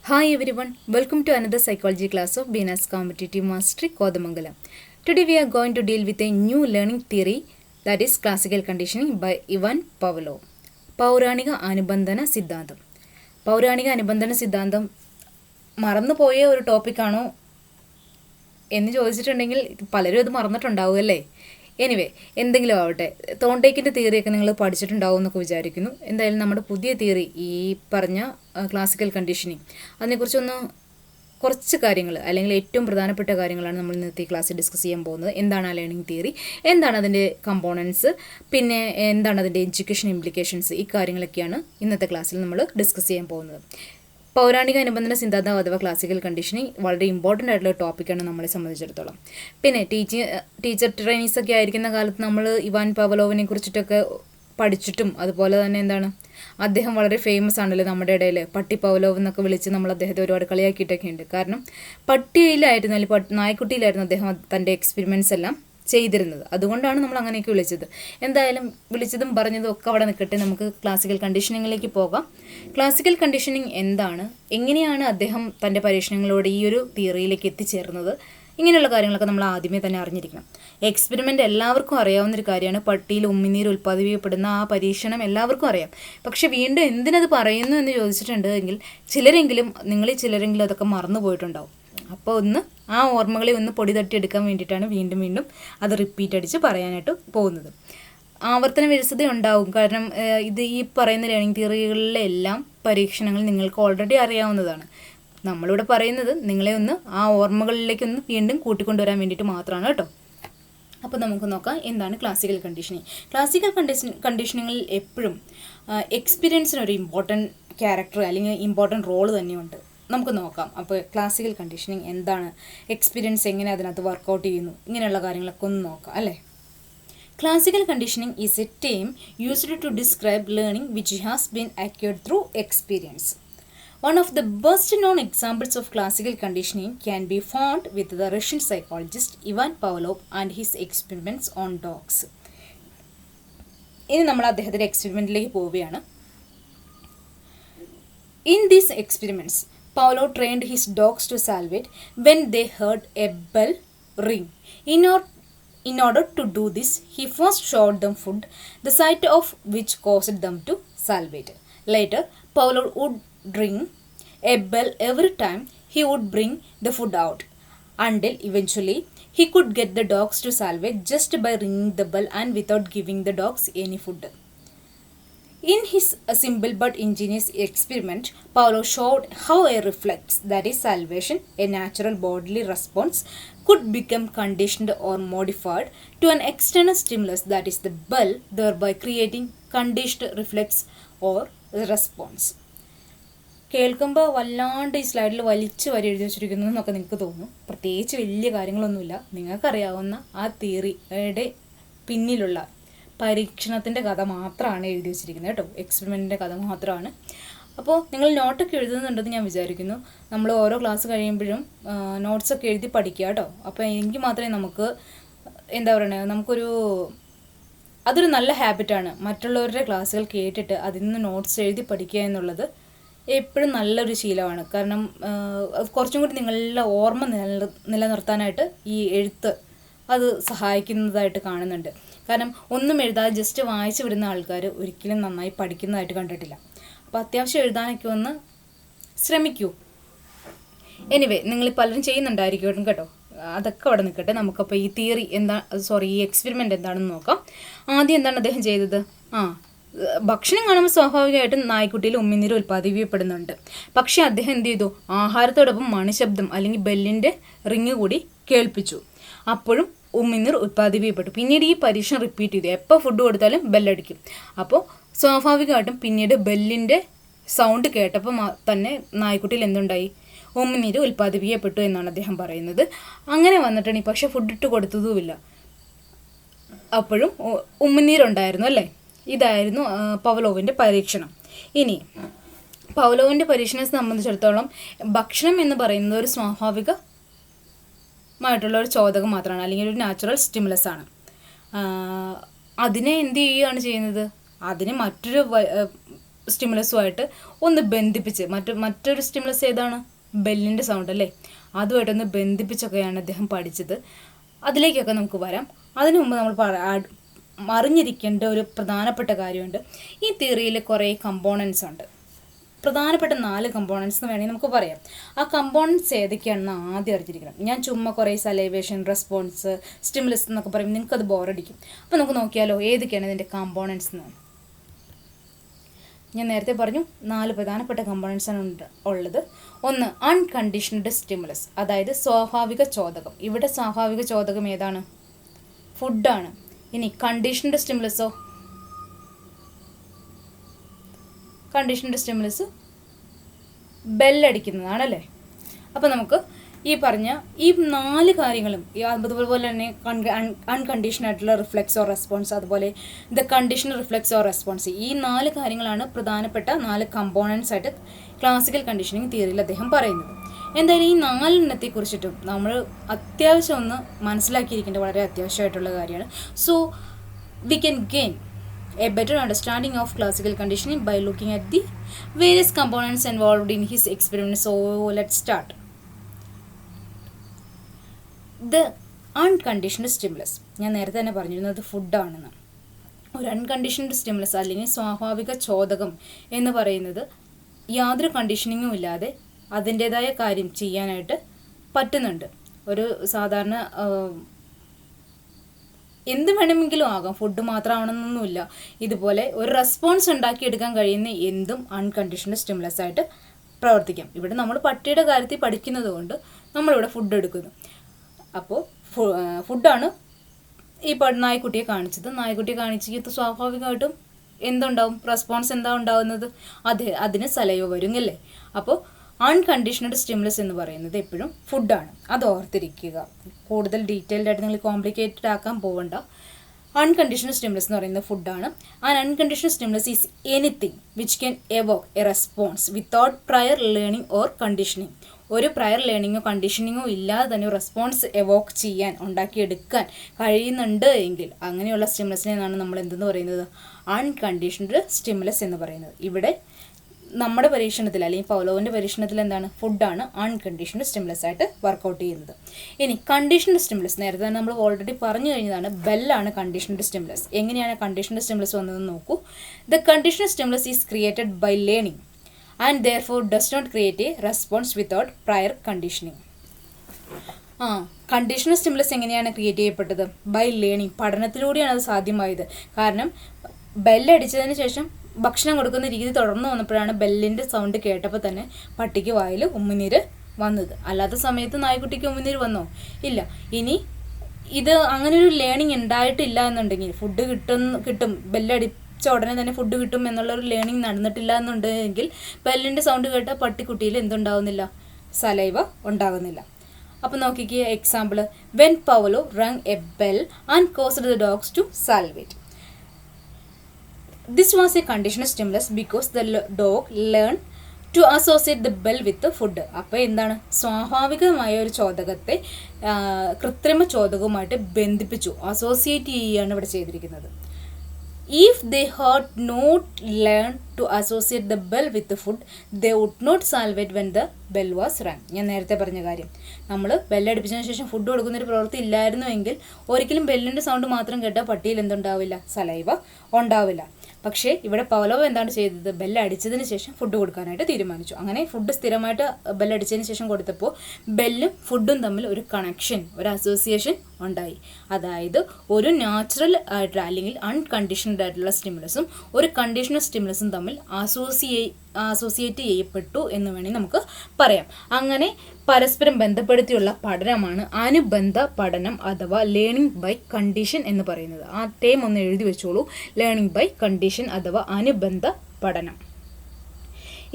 Hi everyone, welcome to another psychology class of BNS Competitive Mastery Kodamangalam. Today we are going to deal with a new learning theory that is classical conditioning by Ivan Pavlov. പൗരാണിക അനുബന്ധന സിദ്ധാന്തം. പൗരാണിക അനുബന്ധന സിദ്ധാന്തം മറന്നുപോയ ഒരു ടോപ്പിക്കാണോ എന്ന് ചോദിച്ചിട്ടുണ്ടെങ്കിൽ പലരും അത് മറന്നിട്ടുണ്ടാവും അല്ലേ. എനിവേ, എന്തെങ്കിലും ആവട്ടെ, തോണ്ടേക്കിൻ്റെ തിയറിയൊക്കെ നിങ്ങൾ പഠിച്ചിട്ടുണ്ടാവും എന്നൊക്കെ വിചാരിക്കുന്നു. എന്തായാലും നമ്മുടെ പുതിയ തിയറി, ഈ പറഞ്ഞ ക്ലാസിക്കൽ കണ്ടീഷനിങ്, അതിനെക്കുറിച്ചൊന്ന് കുറച്ച് കാര്യങ്ങൾ അല്ലെങ്കിൽ ഏറ്റവും പ്രധാനപ്പെട്ട കാര്യങ്ങളാണ് നമ്മൾ ഇന്നത്തെ ഈ ക്ലാസ്സിൽ ഡിസ്കസ് ചെയ്യാൻ പോകുന്നത്. എന്താണ് ആ ലേണിംഗ് തിയറി, എന്താണ് അതിൻ്റെ കമ്പോണൻസ്, പിന്നെ എന്താണ് അതിൻ്റെ എഡ്യൂക്കേഷൻ ഇംപ്ലിക്കേഷൻസ്, ഈ കാര്യങ്ങളൊക്കെയാണ് ഇന്നത്തെ ക്ലാസ്സിൽ നമ്മൾ ഡിസ്കസ് ചെയ്യാൻ പോകുന്നത്. പൗരാണിക അനുബന്ധന സിദ്ധാന്തം അഥവാ ക്ലാസിക്കൽ കണ്ടീഷനിങ് വളരെ ഇമ്പോർട്ടൻ്റ് ആയിട്ടുള്ള ടോപ്പിക്കാണ് നമ്മളെ സംബന്ധിച്ചിടത്തോളം. പിന്നെ ടീച്ചർ ട്രെയിനീസ് ഒക്കെ ആയിരിക്കുന്ന കാലത്ത് നമ്മൾ ഇവാൻ പവലോവിനെ കുറിച്ചിട്ടൊക്കെ പഠിച്ചിട്ടും, അതുപോലെ തന്നെ എന്താണ്, അദ്ദേഹം വളരെ ഫേമസ് ആണല്ലോ നമ്മുടെ ഇടയിൽ. പട്ടി പവലോവ് എന്നൊക്കെ വിളിച്ച് നമ്മൾ അദ്ദേഹത്തെ ഒരുപാട് കളിയാക്കിയിട്ടൊക്കെ ഉണ്ട്. കാരണം പട്ടിയിലായിരുന്നു, അല്ലെങ്കിൽ നായ്ക്കുട്ടിയിലായിരുന്നു അദ്ദേഹം തൻ്റെ എക്സ്പെരിമെൻറ്റ്സ് എല്ലാം ചെയ്തിരുന്നത്. അതുകൊണ്ടാണ് നമ്മൾ അങ്ങനെയൊക്കെ വിളിച്ചത്. എന്തായാലും വിളിച്ചതും പറഞ്ഞതും ഒക്കെ അവിടെ നിൽക്കട്ടെ, നമുക്ക് ക്ലാസിക്കൽ കണ്ടീഷനിങ്ങിലേക്ക് പോകാം. ക്ലാസിക്കൽ കണ്ടീഷനിങ് എന്താണ്, എങ്ങനെയാണ് അദ്ദേഹം തൻ്റെ പരീക്ഷണങ്ങളോട് ഈ ഒരു തിയറിയിലേക്ക് എത്തിച്ചേർന്നത്, ഇങ്ങനെയുള്ള കാര്യങ്ങളൊക്കെ നമ്മൾ ആദ്യമേ തന്നെ അറിഞ്ഞിരിക്കണം. എക്സ്പെരിമെൻ്റ് എല്ലാവർക്കും അറിയാവുന്നൊരു കാര്യമാണ്. പട്ടിയിൽ ഉമിനീർ ഉൽപ്പാദിപ്പിക്കപ്പെടുന്ന ആ പരീക്ഷണം എല്ലാവർക്കും അറിയാം. പക്ഷെ വീണ്ടും എന്തിനത് പറയുന്നു എന്ന് ചോദിച്ചിട്ടുണ്ടെങ്കിൽ നിങ്ങളിൽ ചിലരെങ്കിലും അതൊക്കെ മറന്നു പോയിട്ടുണ്ടാവും. അപ്പോൾ ആ ഓർമ്മകളെ പൊടി തട്ടിയെടുക്കാൻ വേണ്ടിയിട്ടാണ് വീണ്ടും അത് റിപ്പീറ്റ് അടിച്ച് പറയാനായിട്ട് പോകുന്നത്. ആവർത്തന വിരസത ഉണ്ടാവും. കാരണം ഈ പറയുന്ന ലേണിംഗ് തിയറികളിലെല്ലാം പരീക്ഷണങ്ങൾ നിങ്ങൾക്ക് ഓൾറെഡി അറിയാവുന്നതാണ്. നമ്മളിവിടെ പറയുന്നത് നിങ്ങളെ ആ ഓർമ്മകളിലേക്ക് വീണ്ടും കൂട്ടിക്കൊണ്ടുവരാൻ വേണ്ടിയിട്ട് മാത്രമാണ് കേട്ടോ. അപ്പോൾ നമുക്ക് നോക്കാം എന്താണ് ക്ലാസിക്കൽ കണ്ടീഷനിങ്. ക്ലാസിക്കൽ കണ്ടീഷനിങ്ങിൽ എപ്പോഴും എക്സ്പീരിയൻസിനൊരു ഇമ്പോർട്ടൻറ്റ് ക്യാരക്ടർ അല്ലെങ്കിൽ ഇമ്പോർട്ടൻറ്റ് റോള് തന്നെയുണ്ട്. നമുക്ക് നോക്കാം. അപ്പോൾ ക്ലാസിക്കൽ കണ്ടീഷനിങ് എന്താണ്, എക്സ്പീരിയൻസ് എങ്ങനെ അതിനകത്ത് വർക്കൗട്ട് ചെയ്യുന്നു, ഇങ്ങനെയുള്ള കാര്യങ്ങളൊക്കെ ഒന്ന് നോക്കാം അല്ലേ. Classical conditioning is a term used to describe learning which has been acquired through experience. One of the best known examples of classical conditioning can be found with the Russian psychologist Ivan Pavlov and his experiments on dogs. ഇനി നമ്മൾ അദ്ദേഹത്തിൻ്റെ എക്സ്പെരിമെൻറ്റിലേക്ക് പോവുകയാണ്. In these experiments, Pavlov trained his dogs to salivate when they heard a bell ring. In order to do this, he first showed them food, the sight of which caused them to salivate. Later, Pavlov would ring a bell every time he would bring the food out, until eventually he could get the dogs to salivate just by ringing the bell and without giving the dogs any food. In his simple but ingenious experiment, Pavlov showed how a reflex, that is salivation, a natural bodily response, could become conditioned or modified to an external stimulus, that is the bell, thereby creating conditioned reflex or response. കേൾക്കുമ്പോൾ വല്ലാണ്ട് ഈ സ്ലൈഡിൽ വലിച്ചു വരി എഴുതി വെച്ചിരിക്കുന്നു എന്നൊക്കെ നിങ്ങൾക്ക് തോന്നും. പ്രത്യേകിച്ച് വലിയ കാര്യങ്ങളൊന്നുമില്ല. നിങ്ങൾക്കറിയാവുന്ന ആ തിയറിയുടെ പിന്നിലുള്ള പരീക്ഷണത്തിൻ്റെ കഥ മാത്രമാണ് എഴുതി വെച്ചിരിക്കുന്നത് കേട്ടോ. എക്സ്പെരിമെൻറ്റിൻ്റെ കഥ മാത്രമാണ്. അപ്പോൾ നിങ്ങൾ നോട്ടൊക്കെ എഴുതുന്നുണ്ടെന്ന് ഞാൻ വിചാരിക്കുന്നു. നമ്മൾ ഓരോ ക്ലാസ് കഴിയുമ്പോഴും നോട്ട്സൊക്കെ എഴുതി പഠിക്കുക കേട്ടോ. അപ്പോൾ എങ്കിൽ മാത്രമേ നമുക്ക് അതൊരു നല്ല ഹാബിറ്റാണ്. മറ്റുള്ളവരുടെ ക്ലാസ്സുകൾ കേട്ടിട്ട് അതിൽ നിന്ന് നോട്ട്സ് എഴുതി പഠിക്കുക എന്നുള്ളത് എപ്പോഴും നല്ലൊരു ശീലമാണ്. കാരണം കുറച്ചും കൂടി നിങ്ങളുടെ ഓർമ്മ നിലനിർത്താനായിട്ട് ഈ എഴുത്ത് അത് സഹായിക്കുന്നതായിട്ട് കാണുന്നുണ്ട്. കാരണം ഒന്നും എഴുതാതെ ജസ്റ്റ് വായിച്ചു വിടുന്ന ആൾക്കാർ ഒരിക്കലും നന്നായി പഠിക്കുന്നതായിട്ട് കണ്ടിട്ടില്ല. അപ്പോൾ അത്യാവശ്യം എഴുതാനൊക്കെ ഒന്ന് ശ്രമിക്കൂ. എനിവേ, നിങ്ങൾ പലരും ചെയ്യുന്നുണ്ടായിരിക്കും കേട്ടോ. അതൊക്കെ അവിടെ നിൽക്കട്ടെ. നമുക്കപ്പോൾ ഈ എക്സ്പെരിമെൻ്റ് എന്താണെന്ന് നോക്കാം. ആദ്യം എന്താണ് അദ്ദേഹം ചെയ്തത്? ഭക്ഷണം കാണുമ്പോൾ സ്വാഭാവികമായിട്ടും നായ്ക്കുട്ടിയിൽ ഉമിനീർ ഉൽപ്പാദിപ്പിക്കപ്പെടുന്നുണ്ട്. പക്ഷേ അദ്ദേഹം എന്ത് ചെയ്തു? ആഹാരത്തോടൊപ്പം മണിശബ്ദം അല്ലെങ്കിൽ ബെല്ലിൻ്റെ റിങ് കൂടി കേൾപ്പിച്ചു. അപ്പോഴും ഉമിനീർ ഉൽപ്പാദിപ്പിക്കപ്പെട്ടു. പിന്നീട് ഈ പരീക്ഷണം റിപ്പീറ്റ് ചെയ്തു. എപ്പോൾ ഫുഡ് കൊടുത്താലും ബെല്ലടിക്കും. അപ്പോൾ സ്വാഭാവികമായിട്ടും പിന്നീട് ബെല്ലിൻ്റെ സൗണ്ട് കേട്ടപ്പോൾ തന്നെ നായ്ക്കുട്ടിയിൽ എന്തുണ്ടായി? ഉമിനീർ ഉൽപ്പാദിപ്പിക്കപ്പെട്ടു എന്നാണ് അദ്ദേഹം പറയുന്നത്. അങ്ങനെ വന്നിട്ടാണ് പക്ഷേ ഫുഡ് ഇട്ട് കൊടുത്തതുമില്ല, അപ്പോഴും ഉമിനീരുണ്ടായിരുന്നു അല്ലേ. ഇതായിരുന്നു പവലോവിൻ്റെ പരീക്ഷണം. ഇനി പവലോവിൻ്റെ പരീക്ഷണത്തെ സംബന്ധിച്ചിടത്തോളം ഭക്ഷണം എന്ന് പറയുന്നത് ഒരു സ്വാഭാവികമായിട്ടുള്ള ഒരു ചോദകം മാത്രമാണ്, അല്ലെങ്കിൽ ഒരു നാച്ചുറൽ സ്റ്റിമുലസ് ആണ്. അതിനെ എന്ത് ചെയ്യുകയാണ് ചെയ്യുന്നത്? അതിന് മറ്റൊരു സ്റ്റിമുലസുമായിട്ട് ഒന്ന് ബന്ധിപ്പിച്ച് മറ്റൊരു സ്റ്റിമുലസ് ഏതാണ്? ബെല്ലിൻ്റെ സൗണ്ട് അല്ലേ, അതുമായിട്ടൊന്ന് ബന്ധിപ്പിച്ചൊക്കെയാണ് അദ്ദേഹം പഠിച്ചത്. അതിലേക്കൊക്കെ നമുക്ക് വരാം. അതിനു മുമ്പ് നമ്മൾ അറിഞ്ഞിരിക്കേണ്ട ഒരു പ്രധാനപ്പെട്ട കാര്യമുണ്ട്. ഈ തിയറിയിൽ കുറേ കമ്പോണൻസ് ഉണ്ട്. പ്രധാനപ്പെട്ട 4 കമ്പോണൻസ് എന്ന് വേണമെങ്കിൽ നമുക്ക് പറയാം. ആ കമ്പോണൻസ് ഏതൊക്കെയാണെന്ന് ആദ്യം അറിഞ്ഞിരിക്കണം. ഞാൻ ചുമ്മാ കുറേ സലൈവേഷൻ, റെസ്പോൺസ്, സ്റ്റിമുലസ് എന്നൊക്കെ പറയും, നിങ്ങൾക്കത് ബോറടിക്കും. അപ്പോൾ നമുക്ക് നോക്കിയാലോ ഏതൊക്കെയാണ് ഇതിൻ്റെ കമ്പോണൻസ് എന്ന്. ഞാൻ നേരത്തെ പറഞ്ഞു 4 പ്രധാനപ്പെട്ട കമ്പോണൻസ് ആണ് ഉള്ളത്. ഒന്ന്, അൺകണ്ടീഷണഡ് സ്റ്റിമുലസ്, അതായത് സ്വാഭാവിക ചോദകം. ഇവിടെ സ്വാഭാവിക ചോദകം ഏതാണ്? ഫുഡാണ്. ഇനി കണ്ടീഷണഡ് സ്റ്റിമുലസോ? കണ്ടീഷണഡ് സ്റ്റിമുലസ് ബെല്ലടിക്കുന്നതാണല്ലേ. അപ്പോൾ നമുക്ക് ഈ പറഞ്ഞ ഈ 4 കാര്യങ്ങളും, അതുപോലെ തന്നെ അൺകണ്ടീഷണൽ ആയിട്ടുള്ള റിഫ്ലെക്സ് ഓർ റെസ്പോൺസ്, അതുപോലെ the conditional reflex or response, ഈ 4 കാര്യങ്ങളാണ് പ്രധാനപ്പെട്ട 4 കമ്പോണൻസ് ആയിട്ട് ക്ലാസിക്കൽ കണ്ടീഷനിങ് തിയറിയിൽ അദ്ദേഹം പറയുന്നത്. എന്തായാലും ഈ 4 എണ്ണത്തെക്കുറിച്ചിട്ടും നമ്മൾ അത്യാവശ്യം ഒന്ന് മനസ്സിലാക്കിയിരിക്കേണ്ട വളരെ അത്യാവശ്യമായിട്ടുള്ള കാര്യമാണ്. So we can gain a better understanding of classical conditioning by looking at the various components involved in his experiment. So let's start. The unconditioned stimulus, ഞാൻ നേരത്തെ തന്നെ പറഞ്ഞിരുന്നത് ഫുഡാണെന്ന്. ഒരു അൺകണ്ടീഷണഡ് സ്റ്റിമുലസ് അല്ലെങ്കിൽ സ്വാഭാവിക ചോദകം എന്ന് പറയുന്നത് യാതൊരു കണ്ടീഷനിങ്ങും ഇല്ലാതെ അതിൻ്റേതായ കാര്യം ചെയ്യാനായിട്ട് പറ്റുന്നുണ്ട്. ഒരു സാധാരണ എന്ത് വേണമെങ്കിലും ആകാം, ഫുഡ് മാത്രമാണെന്നൊന്നുമില്ല. ഇതുപോലെ ഒരു റെസ്പോൺസ് ഉണ്ടാക്കിയെടുക്കാൻ കഴിയുന്ന എന്തും അൺകണ്ടീഷണൽ സ്റ്റിമുലസ് ആയിട്ട് പ്രവർത്തിക്കാം. ഇവിടെ നമ്മൾ പട്ടിയുടെ കാര്യത്തിൽ പഠിക്കുന്നത് കൊണ്ട് നമ്മളിവിടെ ഫുഡ് എടുക്കുന്നു. അപ്പോൾ ഫുഡാണ് ഈ നായ്ക്കുട്ടിയെ കാണിച്ചത്. നായ്ക്കുട്ടിയെ കാണിച്ചിട്ട് സ്വാഭാവികമായിട്ടും എന്തുണ്ടാവും? റെസ്പോൺസ് എന്താ ഉണ്ടാകുന്നത്? അതിന് സലൈവ വരും അല്ലേ. അപ്പോൾ അൺകണ്ടീഷണഡ് സ്റ്റിമുലസ് എന്ന് പറയുന്നത് എപ്പോഴും ഫുഡാണ്. അത് ഓർത്തിരിക്കുക. കൂടുതൽ ഡീറ്റെയിൽഡ് ആയിട്ട് നിങ്ങൾ കോംപ്ലിക്കേറ്റഡ് ആക്കാൻ പോകണ്ട. അൺകണ്ടീഷണൽ സ്റ്റിമുലസ് എന്ന് പറയുന്നത് ഫുഡാണ്. And unconditional stimulus is anything which can evoke a response without prior learning or conditioning. ഒരു പ്രയർ ലേണിങ്ങോ കണ്ടീഷനിങ്ങോ ഇല്ലാതെ തന്നെ റെസ്പോൺസ് എവോക്ക് ചെയ്യാൻ, ഉണ്ടാക്കിയെടുക്കാൻ കഴിയുന്നുണ്ട് എങ്കിൽ അങ്ങനെയുള്ള സ്റ്റിമുലസിനെയാണ് നമ്മൾ എന്തെന്ന് പറയുന്നത്? അൺകണ്ടീഷണഡ് സ്റ്റിമുലസ് എന്ന് പറയുന്നത്. ഇവിടെ നമ്മുടെ പരീക്ഷണത്തിൽ അല്ലെങ്കിൽ പൗലോവിൻ്റെ പരീക്ഷണത്തിൽ എന്താണ്? ഫുഡാണ് അൺകണ്ടീഷണഡ് സ്റ്റിമുലസ് ആയിട്ട് വർക്കൗട്ട് ചെയ്യുന്നത്. ഇനി കണ്ടീഷണഡ് സ്റ്റിമുലസ്, നേരത്തെ തന്നെ നമ്മൾ ഓൾറെഡി പറഞ്ഞു കഴിഞ്ഞതാണ്. ബെല്ലാണ് കണ്ടീഷണഡ് സ്റ്റിമുലസ്. എങ്ങനെയാണ് കണ്ടീഷണഡ് സ്റ്റിമുലസ് വന്നതെന്ന് നോക്കൂ. The conditioned stimulus is created by learning and therefore does not create a response without prior conditioning. Conditional stimulus എങ്ങനെയാണ് ക്രിയേറ്റ് ചെയ്യപ്പെട്ടത്? ബൈ ലേണിംഗ്, പഠനത്തിലൂടെയാണ് അത് സാധ്യമായത്. കാരണം ബെല്ലടിച്ചതിന് ശേഷം ഭക്ഷണം കൊടുക്കുന്ന രീതി തുടർന്ന് വന്നപ്പോഴാണ് ബെല്ലിൻ്റെ സൗണ്ട് കേട്ടപ്പോൾ തന്നെ പട്ടിക്ക് വായിൽ ഉമിനീര് വന്നത്. അല്ലാത്ത സമയത്ത് നായ്ക്കുട്ടിക്ക് ഉമിനീര് വന്നോ? ഇല്ല. ഇനി ഇത് അങ്ങനെ ഒരു ലേണിംഗ് ഉണ്ടായിട്ടില്ല എന്നുണ്ടെങ്കിൽ, ഫുഡ് കിട്ടും ബെല്ലടിച്ച ഉടനെ തന്നെ ഫുഡ് കിട്ടും എന്നുള്ളൊരു ലേണിംഗ് നടന്നിട്ടില്ല എന്നുണ്ടെങ്കിൽ ബെല്ലിൻ്റെ സൗണ്ട് കേട്ട പട്ടിക്കുട്ടിയിൽ എന്തുണ്ടാവുന്നില്ല? സലൈവ ഉണ്ടാകുന്നില്ല. അപ്പോൾ നോക്കിക്കേ example. When Pavlov rang a bell and caused the dogs to salivate. This was a conditional stimulus because the dog learned to associate the bell with the food. അപ്പോൾ എന്താണ്? സ്വാഭാവികമായ ഒരു ചോദകത്തെ കൃത്രിമ ചോദകവുമായിട്ട് ബന്ധിപ്പിച്ചു, അസോസിയേറ്റ് ചെയ്യുകയാണ് ഇവിടെ ചെയ്തിരിക്കുന്നത്. If they had not learned to associate the bell with the food, they would not salivate when the bell was rung. ഞാൻ നേരത്തെ പറഞ്ഞ കാര്യം, നമ്മൾ ബെല്ലടിപ്പിച്ചതിന് ശേഷം ഫുഡ് കൊടുക്കുന്നൊരു പ്രവൃത്തി ഇല്ലായിരുന്നുവെങ്കിൽ ഒരിക്കലും ബെല്ലിൻ്റെ സൗണ്ട് മാത്രം കേട്ടാൽ പട്ടിയിൽ എന്തുണ്ടാവില്ല? സലൈവ ഉണ്ടാവില്ല. പക്ഷേ ഇവിടെ പൗലോവ് എന്താണ് ചെയ്തത്? ബെല്ലടിച്ചതിന് ശേഷം ഫുഡ് കൊടുക്കാനായിട്ട് തീരുമാനിച്ചു. അങ്ങനെ ഫുഡ് സ്ഥിരമായിട്ട് ബെല്ലടിച്ചതിന് ശേഷം കൊടുത്തപ്പോൾ ബെല്ലും ഫുഡും തമ്മിൽ ഒരു കണക്ഷൻ, ഒരു അസോസിയേഷൻ ഉണ്ടായി. അതായത് ഒരു നാച്ചുറൽ ആയിട്ടുള്ള അല്ലെങ്കിൽ അൺകണ്ടീഷണഡ് ആയിട്ടുള്ള സ്റ്റിമുലസും ഒരു കണ്ടീഷണൽ സ്റ്റിമുലസും തമ്മിൽ അസോസിയേറ്റ് ചെയ്യപ്പെട്ടു എന്ന് വേണമെങ്കിൽ നമുക്ക് പറയാം. അങ്ങനെ പരസ്പരം ബന്ധപ്പെടുത്തിയുള്ള പഠനമാണ് അനുബന്ധ പഠനം അഥവാ ലേണിംഗ് ബൈ കണ്ടീഷൻ എന്ന് പറയുന്നത്. ആ ടേം ഒന്ന് എഴുതി വെച്ചോളൂ. ലേണിംഗ് ബൈ കണ്ടീഷൻ അഥവാ അനുബന്ധ പഠനം.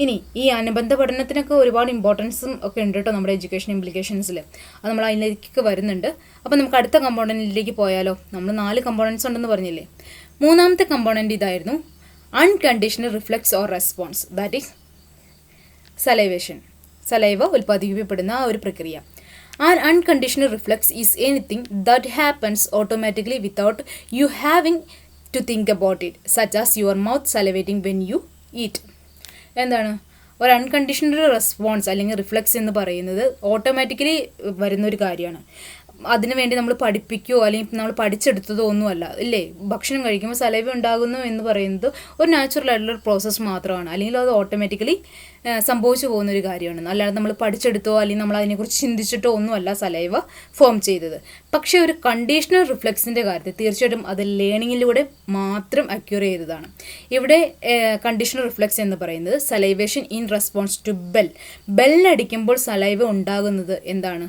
ഇനി ഈ അനുബന്ധ പഠനത്തിനൊക്കെ ഒരുപാട് ഇമ്പോർട്ടൻസും ഒക്കെ ഉണ്ട് കേട്ടോ നമ്മുടെ എഡ്യൂക്കേഷൻ ഇംപ്ലിക്കേഷൻസിൽ. അത് നമ്മൾ അതിലേക്ക് വരുന്നുണ്ട്. അപ്പോൾ നമുക്ക് അടുത്ത കമ്പോണൻറ്റിലേക്ക് പോയാലോ? നമ്മൾ 4 കമ്പോണൻസ് ഉണ്ടെന്ന് പറഞ്ഞില്ലേ. 3ാമത്തെ കമ്പോണൻറ്റ് ഇതായിരുന്നു, unconditional reflex or response, that is salivation. Saliva ഉൽപ്പാദിപ്പിക്കപ്പെടുന്ന ആ ഒരു പ്രക്രിയ. And unconditional reflex is anything that happens automatically without you having to think about it, such as your mouth salivating when you eat. എന്താണ് ഒരു unconditional response അല്ലെങ്കിൽ reflex എന്ന് പറയുന്നത് automatically വരുന്നൊരു കാര്യമാണ്. അതിനുവേണ്ടി നമ്മൾ പഠിപ്പിക്കുകയോ അല്ലെങ്കിൽ നമ്മൾ പഠിച്ചെടുത്തതോ ഒന്നുമല്ല, ഇല്ലേ? ഭക്ഷണം കഴിക്കുമ്പോൾ സലൈവ ഉണ്ടാകുന്നു എന്ന് പറയുന്നത് ഒരു നാച്ചുറൽ ആയിട്ടുള്ള പ്രോസസ്സ് മാത്രമാണ്, അല്ലെങ്കിൽ അത് ഓട്ടോമാറ്റിക്കലി സംഭവിച്ചു പോകുന്നൊരു കാര്യമാണ്. അല്ലാതെ നമ്മൾ പഠിച്ചെടുത്തോ അല്ലെങ്കിൽ നമ്മൾ അതിനെക്കുറിച്ച് ചിന്തിച്ചിട്ടോ ഒന്നുമല്ല സലൈവ ഫോം ചെയ്തത്. പക്ഷേ ഒരു കണ്ടീഷണൽ റിഫ്ലെക്സിൻ്റെ കാര്യത്തിൽ തീർച്ചയായിട്ടും അത് ലേണിങ്ങിലൂടെ മാത്രം അക്യൂർ ചെയ്തതാണ്. ഇവിടെ കണ്ടീഷണൽ റിഫ്ലെക്സ് എന്ന് പറയുന്നത് സലൈവേഷൻ ഇൻ റെസ്പോൺസ് ടു ബെല്ലടിക്കുമ്പോൾ സലൈവ ഉണ്ടാകുന്നത് എന്താണ്?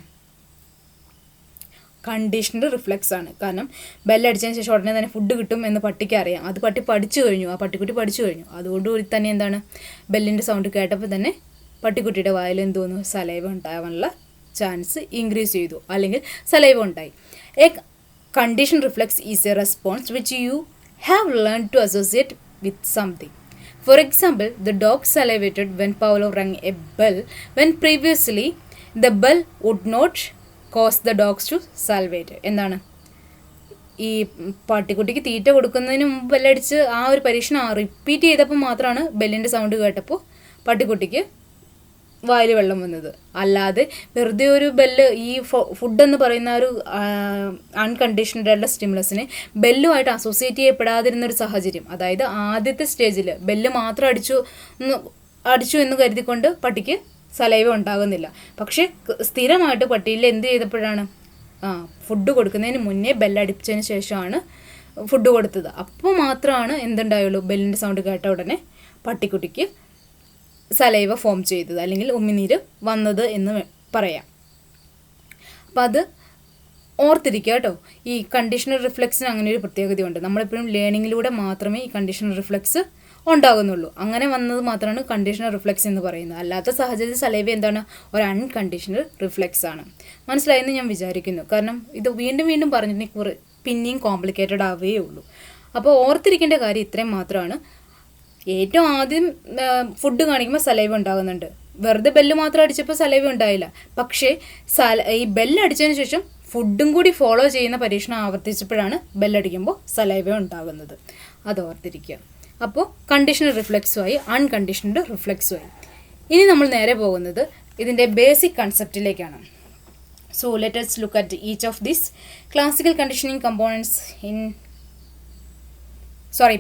കണ്ടീഷണൽ റിഫ്ലെക്സ് ആണ്. കാരണം ബെല്ലടിച്ചതിന് ശേഷം ഉടനെ തന്നെ ഫുഡ് കിട്ടും എന്ന് പട്ടിക്ക് അറിയാം. അത് പട്ടി പഠിച്ചു കഴിഞ്ഞു, ആ പട്ടിക്കുട്ടി പഠിച്ചു കഴിഞ്ഞു. അതുകൊണ്ടുകൂടി തന്നെ എന്താണ്, ബെല്ലിൻ്റെ സൗണ്ട് കേട്ടപ്പോൾ തന്നെ പട്ടിക്കുട്ടിയുടെ വായിൽ എന്ത് തോന്നുന്നു, സലൈവ ഉണ്ടാകാനുള്ള ചാൻസ് ഇൻക്രീസ് ചെയ്തു, അല്ലെങ്കിൽ സലൈവ ഉണ്ടായി. A condition reflex is a response which you have learn to associate with something. For example, the dog salivated when Pavlov rang a bell when previously the bell would not cause the dogs to salivate. എന്താണ്, ഈ പട്ടിക്കുട്ടിക്ക് തീറ്റ കൊടുക്കുന്നതിന് മുമ്പ് ബെല്ലടിച്ച് ആ ഒരു പരീക്ഷണം repeat ചെയ്തപ്പോൾ മാത്രമാണ് ബെല്ലിൻ്റെ sound കേട്ടപ്പോൾ പട്ടിക്കുട്ടിക്ക് വായിൽ വെള്ളം വന്നത്. അല്ലാതെ വെറുതെ ഒരു ബെല്ല്, ഈ ഫുഡ് എന്ന് പറയുന്ന ഒരു അൺകണ്ടീഷണഡ് ആയിട്ടുള്ള സ്റ്റിമുലസിനെ ബെല്ലുമായിട്ട് അസോസിയേറ്റ് ചെയ്യപ്പെടാതിരുന്നൊരു സാഹചര്യം, അതായത് ആദ്യത്തെ സ്റ്റേജിൽ ബെല്ല് മാത്രം അടിച്ചു എന്ന് കരുതിക്കൊണ്ട് പട്ടിക്ക് സലൈവ ഉണ്ടാകുന്നില്ല. പക്ഷേ സ്ഥിരമായിട്ട് പട്ടിയിൽ എന്ത് ചെയ്തപ്പോഴാണ്, ഫുഡ് കൊടുക്കുന്നതിന് മുന്നേ ബെല്ലടിച്ചതിന് ശേഷമാണ് ഫുഡ് കൊടുത്തത്. അപ്പോൾ മാത്രമാണ് എന്തുണ്ടായുള്ളൂ, ബെല്ലിൻ്റെ സൗണ്ട് കേട്ട ഉടനെ പട്ടിക്കുട്ടിക്ക് സലൈവ ഫോം ചെയ്തത്, അല്ലെങ്കിൽ ഉമിനീര് വന്നത് എന്ന് പറയാം. അപ്പം അത് ഓർത്തിരിക്കുക കേട്ടോ. ഈ കണ്ടീഷണൽ റിഫ്ലെക്സിന് അങ്ങനെ ഒരു പ്രത്യേകതയുണ്ട്. നമ്മളെപ്പോഴും ലേണിങ്ങിലൂടെ മാത്രമേ ഈ കണ്ടീഷണൽ റിഫ്ലെക്സ് ഉണ്ടാകുന്നുള്ളൂ. അങ്ങനെ വന്നത് മാത്രമാണ് കണ്ടീഷണൽ റിഫ്ലെക്സ് എന്ന് പറയുന്നത്. അല്ലാത്ത സാഹചര്യത്തിൽ സലൈവ എന്താണ്, ഒരു അൺകണ്ടീഷണൽ റിഫ്ലെക്സ് ആണ്. മനസ്സിലായെന്ന് ഞാൻ വിചാരിക്കുന്നു. കാരണം ഇത് വീണ്ടും വീണ്ടും പറഞ്ഞിട്ടുണ്ടെങ്കിൽ പിന്നെയും കോംപ്ലിക്കേറ്റഡ് ആവേ ഉള്ളൂ. അപ്പോൾ ഓർത്തിരിക്കേണ്ട കാര്യം ഇത്രയും മാത്രമാണ്. ഏറ്റവും ആദ്യം ഫുഡ് കാണിക്കുമ്പോൾ സലൈവ ഉണ്ടാകുന്നുണ്ട്. വെറുതെ ബെല്ല് മാത്രം അടിച്ചപ്പോൾ സലൈവ ഉണ്ടായില്ല. പക്ഷേ ഈ ബെല്ലടിച്ചതിന് ശേഷം ഫുഡും കൂടി ഫോളോ ചെയ്യുന്ന പരീക്ഷണം ആവർത്തിച്ചപ്പോഴാണ് ബെല്ലടിക്കുമ്പോൾ സലൈവ ഉണ്ടാകുന്നത്. അത് ഓർത്തിരിക്കുക. അപ്പോൾ കണ്ടീഷണൽ റിഫ്ലെക്സുമായി അൺകണ്ടീഷണഡ് റിഫ്ലെക്സുമായി. ഇനി നമ്മൾ നേരെ പോകുന്നത് ഇതിൻ്റെ ബേസിക് കൺസെപ്റ്റിലേക്കാണ്. So let us look at each of these classical conditioning components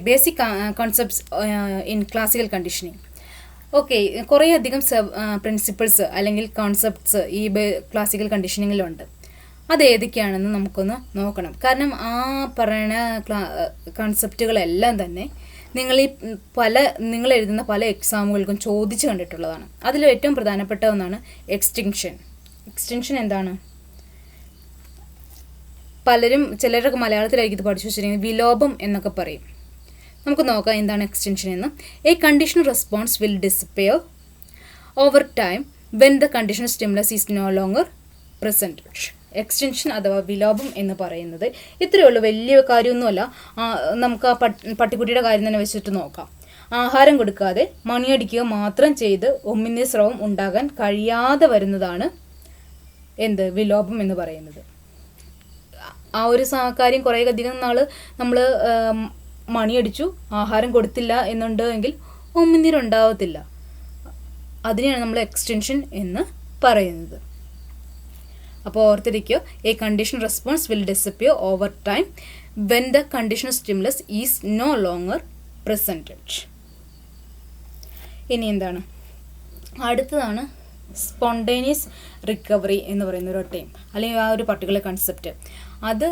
basic concepts in classical conditioning. Okay, കുറേയധികം പ്രിൻസിപ്പിൾസ് അല്ലെങ്കിൽ കോൺസെപ്റ്റ്സ് ഈ ക്ലാസിക്കൽ കണ്ടീഷനിങ്ങിലുണ്ട്. അത് ഏതൊക്കെയാണെന്ന് നമുക്കൊന്ന് നോക്കണം. കാരണം ആ പറയുന്ന കോൺസെപ്റ്റുകളെല്ലാം തന്നെ നിങ്ങൾ എഴുതുന്ന പല എക്സാമുകൾക്കും ചോദിച്ചു കണ്ടിട്ടുള്ളതാണ്. അതിൽ ഏറ്റവും പ്രധാനപ്പെട്ട ഒന്നാണ് എക്സ്റ്റിങ്ഷൻ. എക്സ്റ്റിങ്ഷൻ എന്താണ്? ചിലരൊക്കെ മലയാളത്തിലായിരിക്കും ഇത് പഠിച്ചു വെച്ചിരിക്കുന്നത്, വിലോപം എന്നൊക്കെ പറയും. നമുക്ക് നോക്കാം എന്താണ് എക്സ്റ്റൻഷൻ എന്ന്. A condition response will disappear over time when the condition stimulus is no longer present. Extinction അഥവാ വിലോപം എന്ന് പറയുന്നത് ഇത്രയേ ഉള്ളൂ, വലിയ കാര്യമൊന്നുമല്ല. നമുക്ക് ആ പട്ടിക്കുട്ടിയുടെ കാര്യം തന്നെ വെച്ചിട്ട് നോക്കാം. ആഹാരം കൊടുക്കാതെ മണിയടിക്കുക മാത്രം ചെയ്ത് ഉമിനീർ സ്രവം ഉണ്ടാകാൻ കഴിയാതെ വരുന്നതാണ് വിലോപം എന്ന് പറയുന്നത്. ആ ഒരു കാര്യം കുറേ അധികം നാൾ നമ്മൾ മണിയടിച്ചു, ആഹാരം കൊടുത്തില്ല എന്നുണ്ടെങ്കിൽ ഉമിനീരുണ്ടാവത്തില്ല. അതിനെയാണ് നമ്മൾ എക്സ്റ്റൻഷൻ എന്ന് പറയുന്നത്. അപ്പോൾ ഓർത്തിരിക്കുക, a condition response will disappear over time when the condition stimulus is no longer presented. ഇനി എന്താണ് അടുത്തതാണ് സ്പോണ്ടേനിയസ് റിക്കവറി എന്ന് പറയുന്ന ഒരു ടൈം, അല്ലെങ്കിൽ ആ ഒരു പർട്ടിക്കുലർ കൺസെപ്റ്റ്. അത്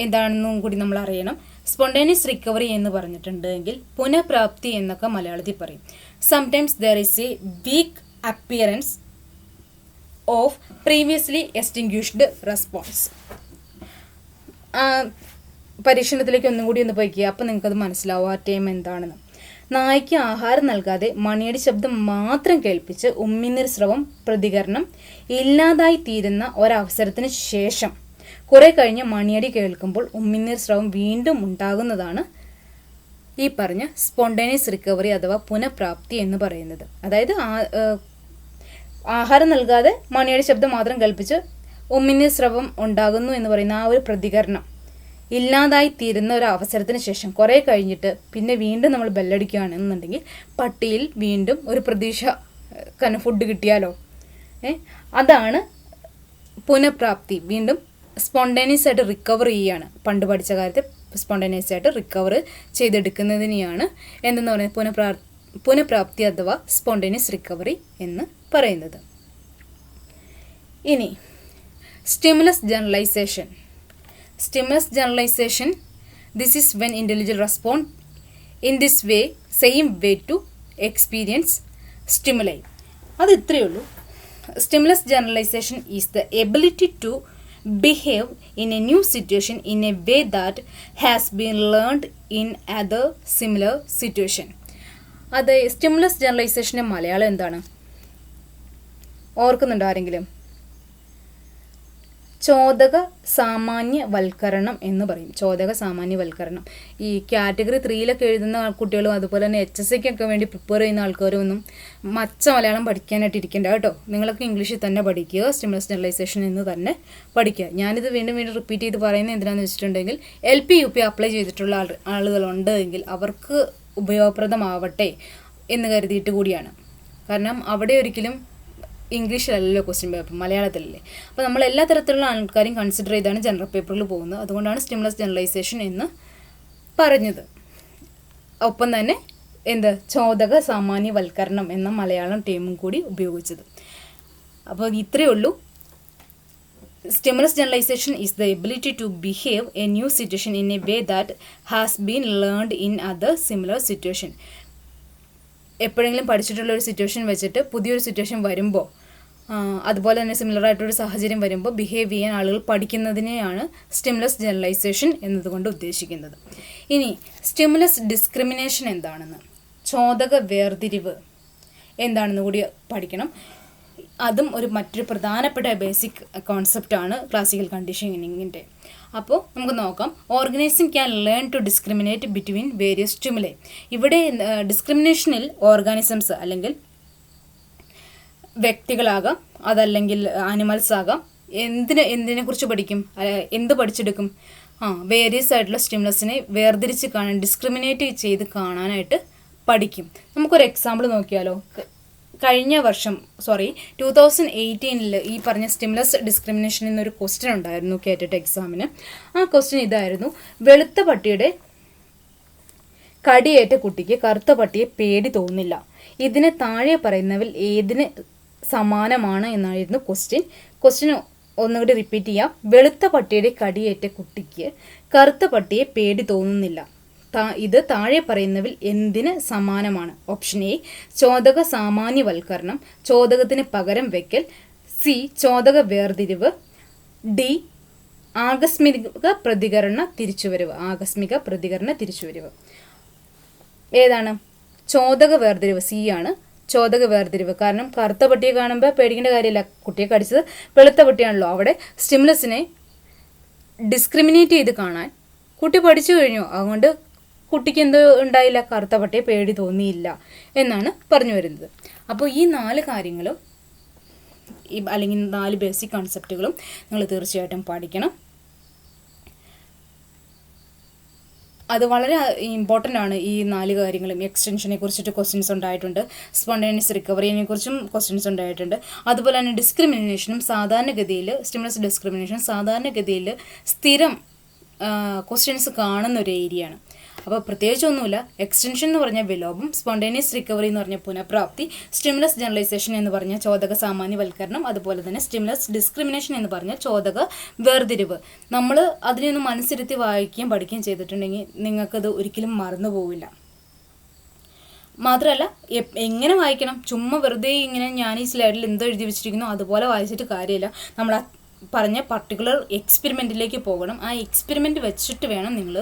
എന്താണെന്നും കൂടി നമ്മൾ അറിയണം. സ്പോണ്ടേനിയസ് റിക്കവറി എന്ന് പറഞ്ഞിട്ടുണ്ടെങ്കിൽ പുനഃപ്രാപ്തി എന്നൊക്കെ മലയാളത്തിൽ പറയും. Sometimes there is a weak appearance of previously extinguished response. പരീക്ഷണത്തിലേക്ക് ഒന്നും കൂടി ഒന്ന് പോയിക്കുക, അപ്പം നിങ്ങൾക്കത് മനസ്സിലാവും ആ ടൈം എന്താണെന്ന്. നായ്ക്ക് ആഹാരം നൽകാതെ മണിയടി ശബ്ദം മാത്രം കേൾപ്പിച്ച് ഉമിനീർ സ്രവം പ്രതികരണം ഇല്ലാതായി തീരുന്ന ഒരവസരത്തിന് ശേഷം കുറെ കഴിഞ്ഞ് മണിയടി കേൾക്കുമ്പോൾ ഉമിനീർ സ്രവം വീണ്ടും ഉണ്ടാകുന്നതാണ് ഈ പറഞ്ഞ സ്പോണ്ടേനിയസ് റിക്കവറി അഥവാ പുനഃപ്രാപ്തി എന്ന് പറയുന്നത്. അതായത് ആഹാരം നൽകാതെ മണിയടി ശബ്ദം മാത്രം കേൾപ്പിച്ച് ഉമിനീർ സ്രവം ഉണ്ടാകുന്നു എന്ന് പറയുന്ന ആ ഒരു പ്രതികരണം ഇല്ലാതായി തീരുന്ന ഒരു അവസരത്തിന് ശേഷം കുറേ കഴിഞ്ഞിട്ട് പിന്നെ വീണ്ടും നമ്മൾ ബെല്ലടിക്കുകയാണെന്നുണ്ടെങ്കിൽ പട്ടിയിൽ വീണ്ടും ഒരു പ്രതീക്ഷ ഫുഡ് കിട്ടിയാലോ, അതാണ് പുനഃപ്രാപ്തി. വീണ്ടും സ്പോണ്ടേനിയസ് ആയിട്ട് റിക്കവർ ചെയ്യുകയാണ്. പണ്ട് പഠിച്ച കാര്യത്തെ സ്പോണ്ടേനിയസ് ആയിട്ട് റിക്കവർ ചെയ്തെടുക്കുന്നതിനെയാണ് എന്തെന്ന് പറയുന്നത് പുനഃപ്രാപ്തി അഥവാ സ്പോണ്ടേനിയസ് റിക്കവറി എന്ന് പറയുന്നത്. ഇനി stimulus generalization. Stimulus generalization, this is when individual respond in this way, same way to experience stimuli. അത് ഇത്രയേ ഉള്ളൂ. Stimulus generalization is the ability to behave in a new situation in a way that has been learned in other similar situation. അത് stimulus ജനറലൈസേഷൻ്റെ Malayalam എന്താണ് ഓർക്കുന്നുണ്ടോ ആരെങ്കിലും? ചോദക സാമാന്യവൽക്കരണം എന്ന് പറയും. ചോദക സാമാന്യവൽക്കരണം. ഈ കാറ്റഗറി 3 എഴുതുന്ന കുട്ടികളും അതുപോലെ തന്നെ HSCക്കൊക്കെ വേണ്ടി പ്രിപ്പയർ ചെയ്യുന്ന ആൾക്കാരും ഒന്നും മലയാളം പഠിക്കാനായിട്ട് ഇരിക്കേണ്ട കേട്ടോ. നിങ്ങളൊക്കെ ഇംഗ്ലീഷിൽ തന്നെ പഠിക്കുക, സ്റ്റിമുലസ് ജനറലൈസേഷൻ എന്ന് തന്നെ പഠിക്കുക. ഞാനിത് വീണ്ടും റിപ്പീറ്റ് ചെയ്ത് പറയുന്നത് എന്തിനാണെന്ന് വെച്ചിട്ടുണ്ടെങ്കിൽ LP UP അപ്ലൈ ചെയ്തിട്ടുള്ള ആളുകളുണ്ട് എങ്കിൽ അവർക്ക് ഉപയോഗപ്രദമാവട്ടെ എന്ന് കരുതിയിട്ട് കൂടിയാണ്. കാരണം അവിടെ ഒരിക്കലും ഇംഗ്ലീഷിലല്ലല്ലോ ക്വസ്റ്റ്യൻ പേപ്പർ, മലയാളത്തിലല്ലേ. അപ്പോൾ നമ്മൾ എല്ലാ തരത്തിലുള്ള ആൾക്കാരെയും കൺസിഡർ ചെയ്താണ് ജനറൽ പേപ്പറിൽ പോകുന്നത്. അതുകൊണ്ടാണ് സ്റ്റിമുലസ് ജനറലൈസേഷൻ എന്ന് പറഞ്ഞത്. ഒപ്പം തന്നെ ചോദക സാമാന്യവൽക്കരണം എന്ന മലയാളം ടേമും കൂടി ഉപയോഗിച്ചത്. അപ്പോൾ ഇത്രയേ ഉള്ളൂ. Stimulus generalization is the ability to behave a new situation in a way that has been learned in other similar situation. എപ്പോഴെങ്കിലും പഠിച്ചിട്ടുള്ള ഒരു സിറ്റുവേഷൻ വെച്ചിട്ട് പുതിയൊരു സിറ്റുവേഷൻ വരുമ്പോൾ, അതുപോലെ തന്നെ സിമിലർ ആയിട്ടൊരു സാഹചര്യം വരുമ്പോൾ ബിഹേവ് ചെയ്യാൻ ആളുകൾ പഠിക്കുന്നതിനെയാണ് സ്റ്റിമുലസ് ജനറലൈസേഷൻ എന്നതുകൊണ്ട് ഉദ്ദേശിക്കുന്നത്. ഇനി സ്റ്റിമുലസ് ഡിസ്ക്രിമിനേഷൻ എന്താണെന്ന്, ചോദക വേർതിരിവ് എന്താണെന്ന് കൂടി പഠിക്കണം. അതും മറ്റൊരു പ്രധാനപ്പെട്ട ബേസിക് കോൺസെപ്റ്റാണ് ക്ലാസിക്കൽ കണ്ടീഷനിങ്ങിൻ്റെ. അപ്പോൾ നമുക്ക് നോക്കാം. Organizing can learn to discriminate between various stimuli. ഇവിടെ ഡിസ്ക്രിമിനേഷനിൽ ഓർഗാനിസംസ് അല്ലെങ്കിൽ വ്യക്തികളാകാം, അതല്ലെങ്കിൽ ആനിമൽസ് ആകാം. എന്തിനെക്കുറിച്ച് പഠിക്കും, എന്ത് പഠിച്ചെടുക്കും? വേരിയസ് ആയിട്ടുള്ള സ്റ്റിമുലസിനെ വേർതിരിച്ച് കാണാൻ, ഡിസ്ക്രിമിനേറ്റ് ചെയ്ത് കാണാനായിട്ട് പഠിക്കും. നമുക്കൊരു എക്സാമ്പിൾ നോക്കിയാലോ. കഴിഞ്ഞ വർഷം 2018 ഈ പറഞ്ഞ സ്റ്റിമുലസ് ഡിസ്ക്രിമിനേഷൻ എന്നൊരു ക്വസ്റ്റ്യൻ ഉണ്ടായിരുന്നു കേട്ടിട്ട് എക്സാമിന്. ആ ക്വസ്റ്റ്യൻ ഇതായിരുന്നു: വെളുത്ത പട്ടിയുടെ കടിയേറ്റ കുട്ടിക്ക് കറുത്ത പട്ടിയെ പേടി തോന്നില്ല. ഇതിന് താഴെ പറയുന്നവൽ ഏതിന് സമാനമാണ് എന്നായിരുന്നു ക്വസ്റ്റ്യൻ ഒന്നുകൂടി റിപ്പീറ്റ് ചെയ്യാം. വെളുത്ത പട്ടിയുടെ കടിയേറ്റ കുട്ടിക്ക് കറുത്ത പട്ടിയെ പേടി തോന്നുന്നില്ല. ഇത് താഴെ പറയുന്നതിൽ എന്തിന് സമാനമാണ്? ഓപ്ഷൻ എ ചോദക സാമാന്യവൽക്കരണം, ചോദകത്തിന് പകരം വെക്കൽ. സി ചോദക വേർതിരിവ്. ഡി ആകസ്മിക പ്രതികരണ തിരിച്ചുവരവ്. ഏതാണ്? ചോദക വേർതിരിവ്. സി ആണ് ചോദക വേർതിരിവ്. കാരണം കറുത്ത പട്ടിയെ കാണുമ്പോൾ പേടിക്കേണ്ട കാര്യമില്ല, കുട്ടിയെ കടിച്ചത് വെളുത്ത പട്ടിയാണല്ലോ. അവിടെ സ്റ്റിമുലസിനെ ഡിസ്ക്രിമിനേറ്റ് ചെയ്ത് കാണാൻ കുട്ടി പഠിച്ചു കഴിഞ്ഞു. അതുകൊണ്ട് കുട്ടിക്ക് എന്തോ ഉണ്ടായില്ല, കറുത്ത പട്ടിയെ പേടി തോന്നിയില്ല എന്നാണ് പറഞ്ഞു വരുന്നത്. അപ്പോൾ ഈ 4 കാര്യങ്ങളും അല്ലെങ്കിൽ 4 ബേസിക് കോൺസെപ്റ്റുകളും നിങ്ങൾ തീർച്ചയായിട്ടും പഠിക്കണം. അത് വളരെ ഇമ്പോർട്ടൻ്റ് ആണ്. ഈ 4 കാര്യങ്ങളും. എക്സ്റ്റൻഷനെ കുറിച്ചിട്ട് ക്വസ്റ്റ്യൻസ് ഉണ്ടായിട്ടുണ്ട്, സ്പോണ്ടേനിയസ് റിക്കവറിനെ കുറിച്ചും ക്വസ്റ്റ്യൻസ് ഉണ്ടായിട്ടുണ്ട്. അതുപോലെ തന്നെ ഡിസ്ക്രിമിനേഷനും സ്റ്റിമുലസ് ഡിസ്ക്രിമിനേഷൻ സാധാരണഗതിയിൽ സ്ഥിരം ക്വസ്റ്റ്യൻസ് കാണുന്ന ഒരു ഏരിയയാണ്. അപ്പോൾ പ്രത്യേകിച്ചൊന്നുമില്ല. എക്സ്റ്റൻഷൻ എന്ന് പറഞ്ഞാൽ വിലോപം, സ്പോണ്ടേനിയസ് റിക്കവറി എന്ന് പറഞ്ഞാൽ പുനഃപ്രാപ്തി, സ്റ്റിമുലസ് ജനറലൈസേഷൻ എന്ന് പറഞ്ഞാൽ ചോദക സാമാന്യവൽക്കരണം, അതുപോലെ തന്നെ സ്റ്റിമുലസ് ഡിസ്ക്രിമിനേഷൻ എന്ന് പറഞ്ഞാൽ ചോദക വേർതിരിവ്. നമ്മൾ അതിനെയൊന്ന് മനസ്സിരുത്തി വായിക്കുകയും പഠിക്കുകയും ചെയ്തിട്ടുണ്ടെങ്കിൽ നിങ്ങൾക്കത് ഒരിക്കലും മറന്നു പോവില്ല. മാത്രമല്ല എങ്ങനെ വായിക്കണം? ചുമ്മാ വെറുതെ ഇങ്ങനെ ഞാൻ ഈ സ്ലൈഡിൽ എന്തോ എഴുതി വെച്ചിരിക്കുന്നു അതുപോലെ വായിച്ചിട്ട് കാര്യമില്ല. നമ്മൾ പറഞ്ഞ പർട്ടിക്കുലർ എക്സ്പെരിമെൻറ്റിലേക്ക് പോകണം. ആ എക്സ്പെരിമെൻറ്റ് വെച്ചിട്ട് വേണം നിങ്ങൾ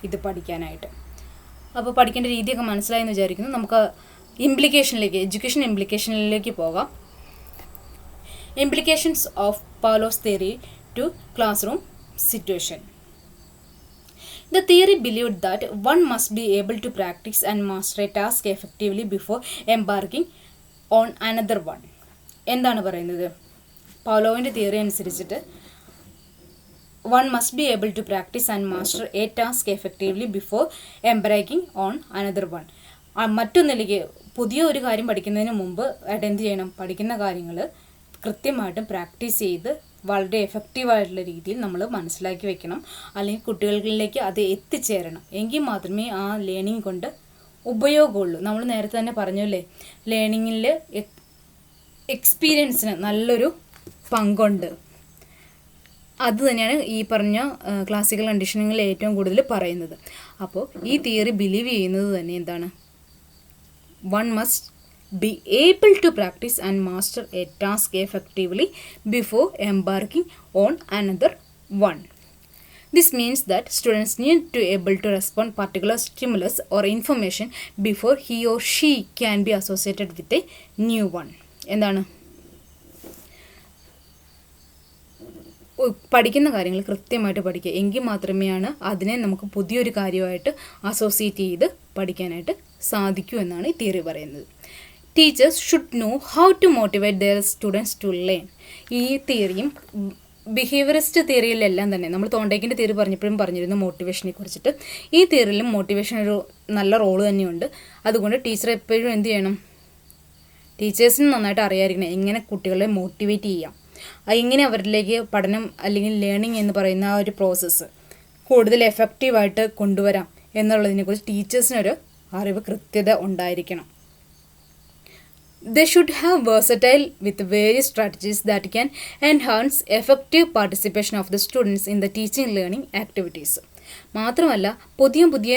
ഇത് പഠിക്കാനായിട്ട്. അപ്പോൾ പഠിക്കേണ്ട രീതിയൊക്കെ മനസ്സിലായെന്ന് വിചാരിക്കുന്നു. നമുക്ക് എഡ്യൂക്കേഷൻ ഇംപ്ലിക്കേഷനിലേക്ക് പോകാം. Implications of Pavlov's theory to classroom situation. The theory believed that one must be able to practice and master a task effectively before embarking on another one. എന്താണ് പറയുന്നത്? പാവ്ലോവിൻ്റെ തിയറി അനുസരിച്ചിട്ട് one must be able to practice and master a task effectively before embarking on another one. മറ്റൊന്നിലേക്ക് പുതിയ ഒരു കാര്യം പഠിക്കുന്നതിന് മുമ്പ് എന്ത് ചെയ്യണം, പഠിക്കുന്ന കാര്യങ്ങൾ കൃത്യമായിട്ടും പ്രാക്ടീസ് ചെയ്ത് വളരെ എഫക്റ്റീവായിട്ടുള്ള രീതിയിൽ നമ്മൾ മനസ്സിലാക്കി വെക്കണം. അല്ലെങ്കിൽ കുട്ടികളിലേക്ക് അത് എത്തിച്ചേരണം. എങ്കിൽ മാത്രമേ ആ ലേണിംഗ് കൊണ്ട് ഉപയോഗമുള്ളൂ. നമ്മൾ നേരത്തെ തന്നെ പറഞ്ഞല്ലേ, ലേണിങ്ങിൽ എക്സ്പീരിയൻസിന് നല്ലൊരു പങ്കുണ്ട്. അത് തന്നെയാണ് ഈ പറഞ്ഞ ക്ലാസിക്കൽ കണ്ടീഷനിങ്ങിൽ ഏറ്റവും കൂടുതൽ പറയുന്നത്. അപ്പോൾ ഈ തിയറി ബിലീവ് ചെയ്യുന്നത് തന്നെ എന്താണ്, one must be able to practice and master a task effectively before embarking on another one. This means that students need to able to respond particular stimulus or information before he or she can be associated with a new one. എന്താണ്, പഠിക്കുന്ന കാര്യങ്ങൾ കൃത്യമായിട്ട് പഠിക്കുക. എങ്കിൽ മാത്രമേയാണ് അതിനെ നമുക്ക് പുതിയൊരു കാര്യമായിട്ട് അസോസിയേറ്റ് ചെയ്ത് പഠിക്കാനായിട്ട് സാധിക്കൂ എന്നാണ് ഈ തിയറി പറയുന്നത്. Teachers should know how to motivate their students to learn. ഈ തിയറിയും ബിഹേവിയറിസ്റ്റ് തിയറിയിലെല്ലാം തന്നെ നമ്മൾ തോണ്ടേക്കിൻ്റെ തിയറി പറഞ്ഞപ്പോഴും പറഞ്ഞിരുന്നു മോട്ടിവേഷനെ കുറിച്ചിട്ട്. ഈ തിയറിയിലും മോട്ടിവേഷൻ ഒരു നല്ല റോള് തന്നെയുണ്ട്. അതുകൊണ്ട് ടീച്ചർ എപ്പോഴും എന്ത് ചെയ്യണം, ടീച്ചേഴ്സിന് നന്നായിട്ട് അറിയാതിരിക്കണം എങ്ങനെ കുട്ടികളെ മോട്ടിവേറ്റ് ചെയ്യാം, എങ്ങനെ അവരിലേക്ക് പഠനം അല്ലെങ്കിൽ ലേണിംഗ് എന്ന് പറയുന്ന ആ ഒരു പ്രോസസ്സ് കൂടുതൽ എഫക്റ്റീവായിട്ട് കൊണ്ടുവരാം എന്നുള്ളതിനെക്കുറിച്ച് ടീച്ചേഴ്സിനൊരു അറിവ് കൃത്യത ഉണ്ടായിരിക്കണം. They should have versatile with various strategies that can enhance effective participation of the students in the teaching learning activities. മാത്രമല്ല പുതിയ